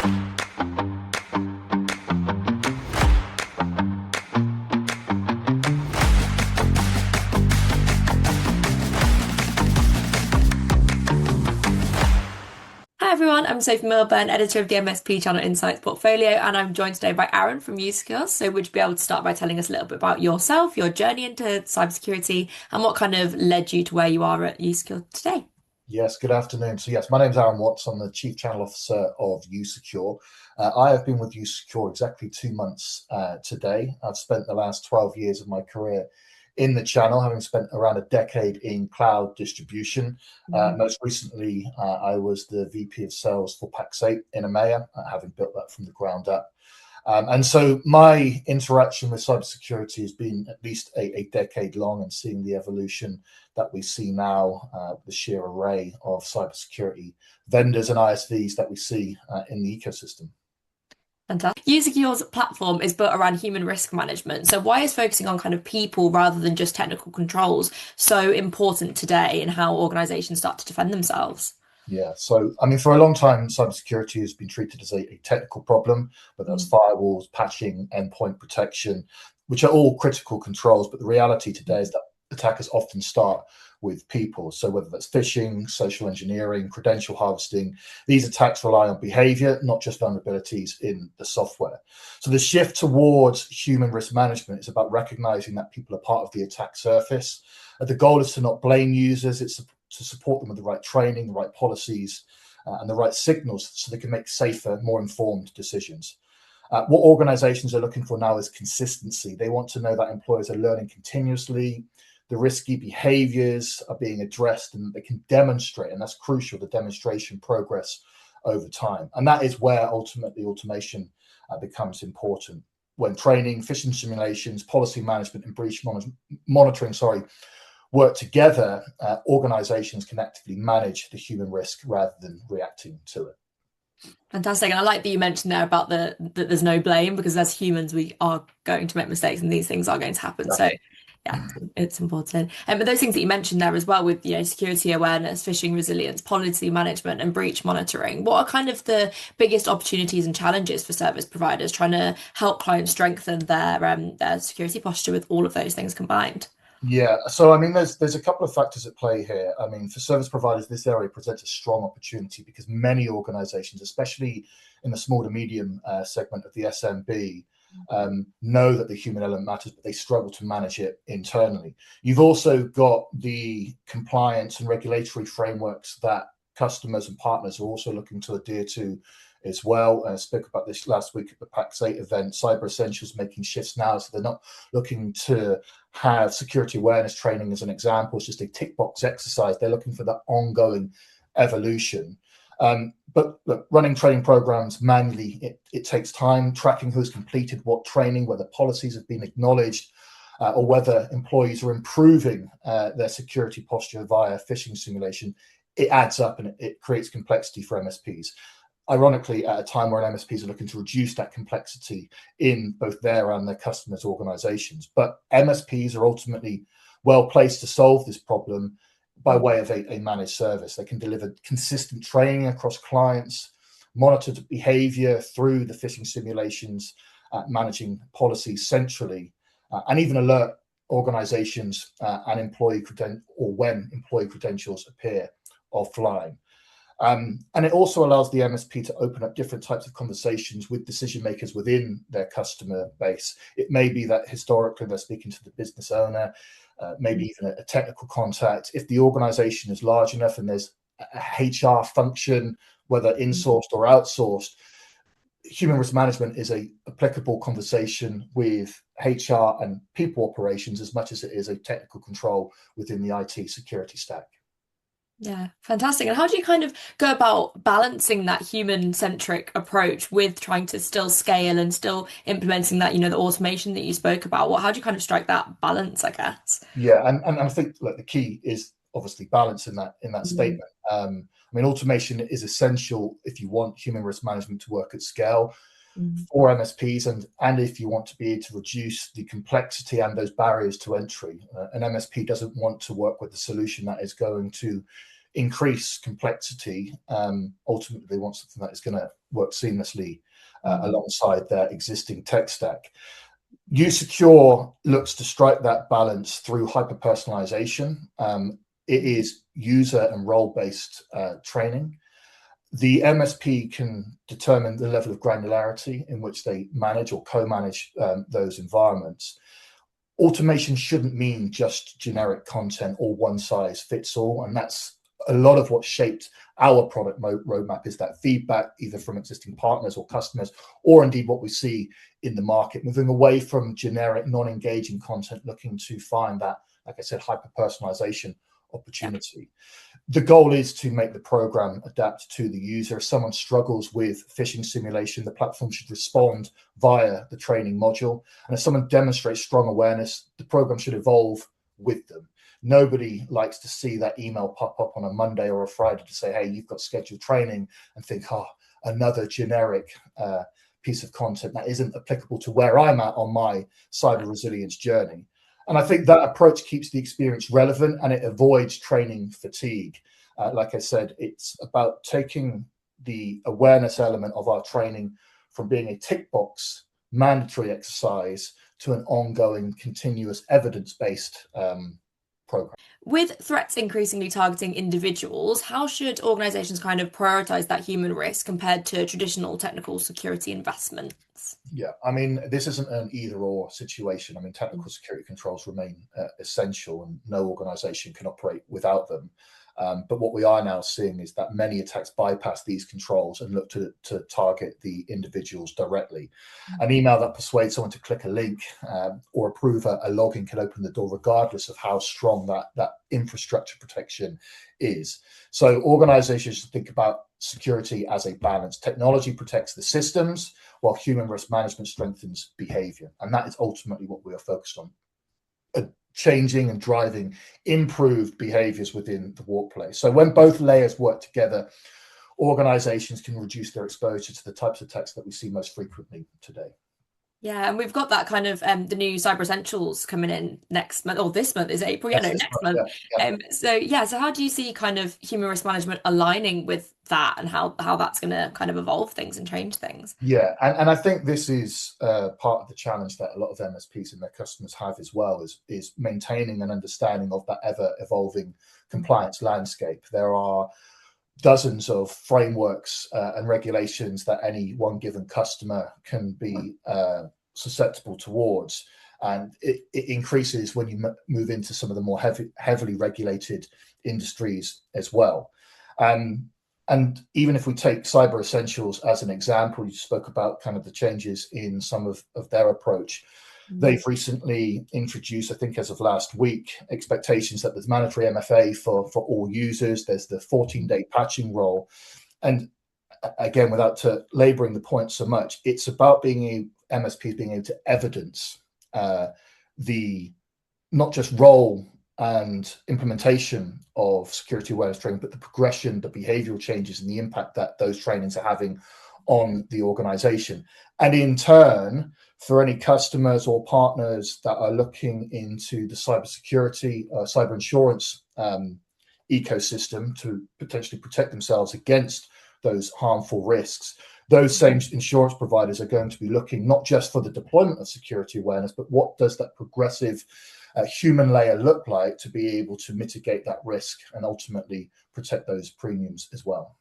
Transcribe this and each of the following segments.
Hi everyone, I'm Sophie Milburn, editor of the MSP Channel Insights portfolio, and I'm joined today by Aaron from usecure. So would you be able to start by telling us a little bit about yourself, your journey into cybersecurity, and what kind of led you to where you are at usecure today? Yes, good afternoon. So yes, my name's Aaron Watts. I'm the Chief Channel Officer of usecure. I have been with usecure exactly 2 months today. I've spent the last 12 years of my career in the channel, having spent around a decade in cloud distribution. Most recently, I was the VP of Sales for Pax8 in EMEA, having built that from the ground up. And so my interaction with cybersecurity has been at least a decade long, and seeing the evolution that we see now, the sheer array of cybersecurity vendors and ISVs that we see in the ecosystem. Fantastic. Usecure's platform is built around human risk management. So why is focusing on kind of people rather than just technical controls so important today in how organizations start to defend themselves? Yeah, so I mean, for a long time, cybersecurity has been treated as a technical problem, whether that's firewalls, patching, endpoint protection, which are all critical controls. But the reality today is that attackers often start with people. So whether that's phishing, social engineering, credential harvesting, these attacks rely on behavior, not just vulnerabilities in the software. So the shift towards human risk management is about recognizing that people are part of the attack surface. The goal is to not blame users, it's to support them with the right training, the right policies, and the right signals so they can make safer, more informed decisions. What organizations are looking for now is consistency. They want to know that employers are learning continuously, the risky behaviors are being addressed, and they can demonstrate, and that's crucial, the demonstration progress over time. And that is where ultimately automation becomes important. When training, phishing simulations, policy management, and breach monitoring, work together, organizations can actively manage the human risk rather than reacting to it. Fantastic. And I like that you mentioned there about that there's no blame, because as humans, we are going to make mistakes and these things are going to happen. So yeah, it's important. But those things that you mentioned there as well with, security awareness, phishing resilience, policy management, and breach monitoring, what are kind of the biggest opportunities and challenges for service providers trying to help clients strengthen their security posture with all of those things combined? Yeah, so I mean, there's a couple of factors at play here. I mean, for service providers, this area presents a strong opportunity because many organizations, especially in the small to medium segment of the SMB, know that the human element matters, but they struggle to manage it internally. You've also got the compliance and regulatory frameworks that customers and partners are also looking to adhere to as well. I spoke about this last week at the Pax8 event. Cyber Essentials making shifts now, so they're not looking to have security awareness training as an example. It's just a tick box exercise. They're looking for that ongoing evolution. But look, running training programs manually, it takes time. Tracking who's completed what training, whether policies have been acknowledged, or whether employees are improving their security posture via phishing simulation, it adds up and it creates complexity for MSPs. Ironically, at a time where MSPs are looking to reduce that complexity in both their and their customers' organizations. But MSPs are ultimately well placed to solve this problem by way of a managed service. They can deliver consistent training across clients, monitor behavior through the phishing simulations, managing policies centrally, and even alert organizations and when employee credentials appear offline. And it also allows the MSP to open up different types of conversations with decision makers within their customer base. It may be that historically they're speaking to the business owner, maybe even a technical contact. If the organization is large enough and there's a HR function, whether insourced or outsourced, human risk management is a applicable conversation with HR and people operations as much as it is a technical control within the IT security stack. Yeah, fantastic. And how do you kind of go about balancing that human-centric approach with trying to still scale and still implementing that, the automation that you spoke about? How do you kind of strike that balance, I guess? Yeah, and I think the key is obviously balance in that statement. I mean, automation is essential if you want human risk management to work at scale for MSPs, and if you want to be able to reduce the complexity and those barriers to entry. An MSP doesn't want to work with a solution that is going to increase complexity. Ultimately, they want something that is going to work seamlessly alongside their existing tech stack. usecure looks to strike that balance through hyper-personalization. It is user and role-based training. The MSP can determine the level of granularity in which they manage or co-manage those environments. Automation shouldn't mean just generic content or one size fits all, and that's a lot of what shaped our product roadmap, is that feedback either from existing partners or customers, or indeed what we see in the market, moving away from generic non-engaging content, looking to find that, like I said, hyper-personalization opportunity. The goal is to make the program adapt to the user. If someone struggles with phishing simulation, the platform should respond via the training module. And if someone demonstrates strong awareness, the program should evolve with them. Nobody likes to see that email pop up on a Monday or a Friday to say, hey, you've got scheduled training, and think, oh, another generic piece of content that isn't applicable to where I'm at on my cyber resilience journey. And I think that approach keeps the experience relevant, and it avoids training fatigue. Like I said, it's about taking the awareness element of our training from being a tick box mandatory exercise to an ongoing, continuous, evidence-based program. With threats increasingly targeting individuals, how should organizations kind of prioritize that human risk compared to traditional technical security investments? Yeah, I mean, this isn't an either or situation. I mean, technical security controls remain essential, and no organization can operate without them. But what we are now seeing is that many attacks bypass these controls and look to target the individuals directly. An email that persuades someone to click a link or approve a login can open the door regardless of how strong that infrastructure protection is. So organizations should think about security as a balance. Technology protects the systems, while human risk management strengthens behavior. And that is ultimately what we are focused on. Changing and driving improved behaviors within the workplace. So when both layers work together, organizations can reduce their exposure to the types of attacks that we see most frequently today. Yeah, and we've got that kind of the new Cyber Essentials coming in next month, or this month is April, yeah, no, next month. So how do you see kind of human risk management aligning with that, and how that's going to kind of evolve things and change things? Yeah, and I think this is part of the challenge that a lot of MSPs and their customers have as well, is maintaining an understanding of that ever evolving compliance landscape. There are dozens of frameworks and regulations that any one given customer can be susceptible towards, and it increases when you move into some of the more heavily regulated industries as well. And even if we take Cyber Essentials as an example, you spoke about kind of the changes in some of their approach. They've recently introduced, I think as of last week, expectations that there's mandatory MFA for all users. There's the 14-day patching role. And again, without laboring the point so much, it's about MSPs being able to evidence the not just role and implementation of security awareness training, but the progression, the behavioral changes, and the impact that those trainings are having on the organization. And in turn, for any customers or partners that are looking into the cybersecurity, cyber insurance ecosystem to potentially protect themselves against those harmful risks, those same insurance providers are going to be looking not just for the deployment of security awareness, but what does that progressive human layer look like to be able to mitigate that risk and ultimately protect those premiums as well.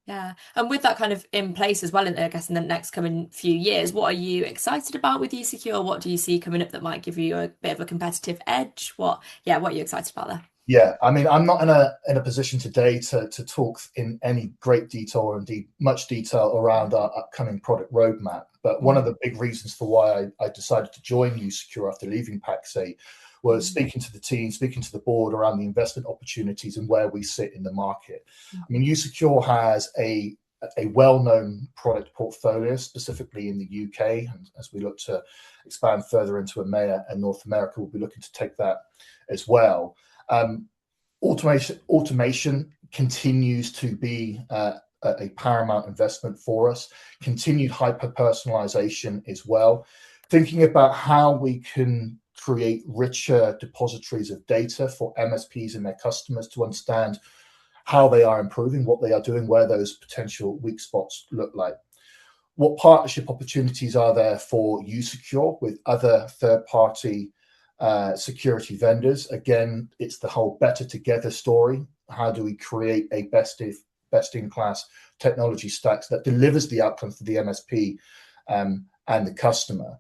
Yeah, and with that kind of in place as well, I guess in the next coming few years, what are you excited about with usecure? What do you see coming up that might give you a bit of a competitive edge? What are you excited about there? Yeah, I mean, I'm not in a position today to talk in any great detail, or indeed much detail, around our upcoming product roadmap. But one of the big reasons for why I decided to join usecure after leaving Paxate was speaking to the team, speaking to the board around the investment opportunities and where we sit in the market. I mean, usecure has a well-known product portfolio, specifically in the UK. And as we look to expand further into EMEA and North America, we'll be looking to take that as well. Automation continues to be a paramount investment for us. Continued hyper-personalization as well. Thinking about how we can create richer depositories of data for MSPs and their customers to understand how they are improving, what they are doing, where those potential weak spots look like. What partnership opportunities are there for usecure with other third-party security vendors? Again, it's the whole better together story. How do we create a best-in-class technology stacks that delivers the outcomes for the MSP and the customer?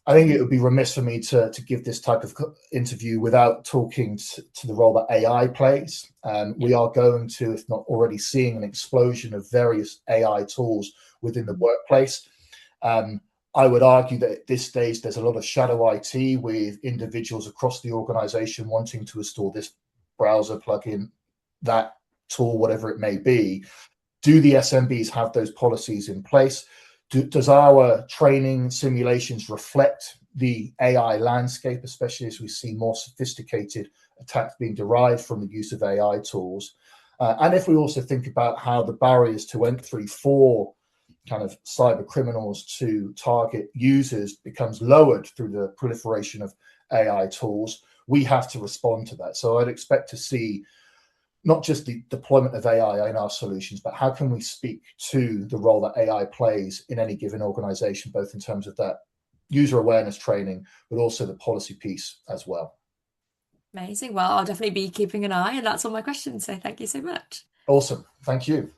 I think it would be remiss for me to give this type of interview without talking to the role that AI plays. We are going to, if not already seeing, an explosion of various AI tools within the workplace. I would argue that at this stage, there's a lot of shadow IT with individuals across the organization wanting to install this browser plugin, that tool, whatever it may be. Do the SMBs have those policies in place? Does our training simulations reflect the AI landscape, especially as we see more sophisticated attacks being derived from the use of AI tools? And if we also think about how the barriers to entry for kind of cyber criminals to target users becomes lowered through the proliferation of AI tools, we have to respond to that. So I'd expect to see not just the deployment of AI in our solutions, but how can we speak to the role that AI plays in any given organization, both in terms of that user awareness training, but also the policy piece as well. Amazing. Well, I'll definitely be keeping an eye, and that's all my questions. So thank you so much. Awesome. Thank you.